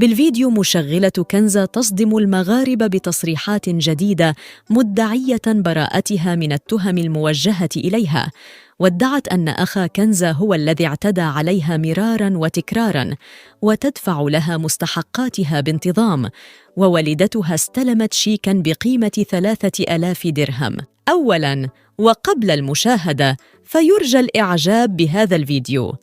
بالفيديو مشغلة كنزة تصدم المغاربة بتصريحات جديدة مدعية براءتها من التهم الموجهة إليها، وادعت أن أخا كنزة هو الذي اعتدى عليها مراراً وتكراراً وتدفع لها مستحقاتها بانتظام، ووالدتها استلمت شيكاً بقيمة 3000 درهم. أولاً، وقبل المشاهدة فيرجى الإعجاب بهذا الفيديو.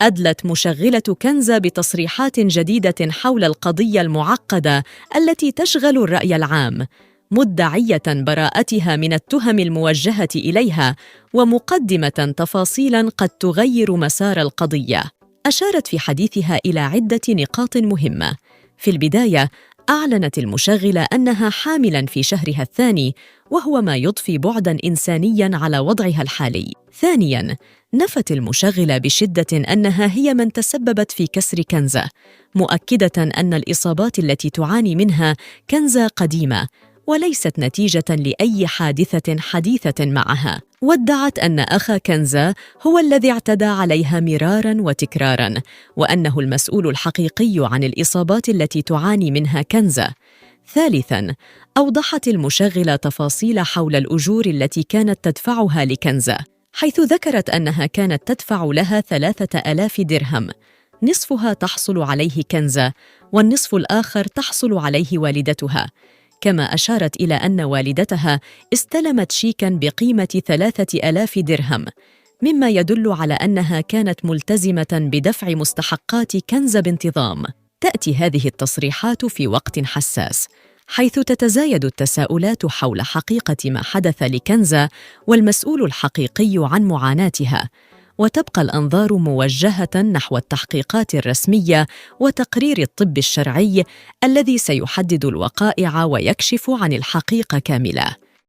أدلت مشغلة كنزة بتصريحات جديدة حول القضية المعقدة التي تشغل الرأي العام، مدعية براءتها من التهم الموجهة إليها ومقدمة تفاصيلاً قد تغير مسار القضية. أشارت في حديثها إلى عدة نقاط مهمة. في البداية، أعلنت المشغلة أنها حاملاً في شهرها الثاني، وهو ما يضفي بعداً إنسانياً على وضعها الحالي. ثانياً، نفت المشغلة بشدة أنها هي من تسببت في كسر كنزة، مؤكدة أن الإصابات التي تعاني منها كنزة قديمة وليست نتيجة لأي حادثة حديثة معها. وادعت أن أخا كنزة هو الذي اعتدى عليها مراراً وتكراراً، وأنه المسؤول الحقيقي عن الإصابات التي تعاني منها كنزة. ثالثاً، أوضحت المشغلة تفاصيل حول الأجور التي كانت تدفعها لكنزة، حيث ذكرت أنها كانت تدفع لها 3000 درهم، نصفها تحصل عليه كنزة والنصف الآخر تحصل عليه والدتها. كما أشارت إلى أن والدتها استلمت شيكاً بقيمة 3000 درهم، مما يدل على أنها كانت ملتزمة بدفع مستحقات كنزة بانتظام. تأتي هذه التصريحات في وقت حساس، حيث تتزايد التساؤلات حول حقيقة ما حدث لكنزة والمسؤول الحقيقي عن معاناتها، وتبقى الأنظار موجهة نحو التحقيقات الرسمية وتقرير الطب الشرعي الذي سيحدد الوقائع ويكشف عن الحقيقة كاملة.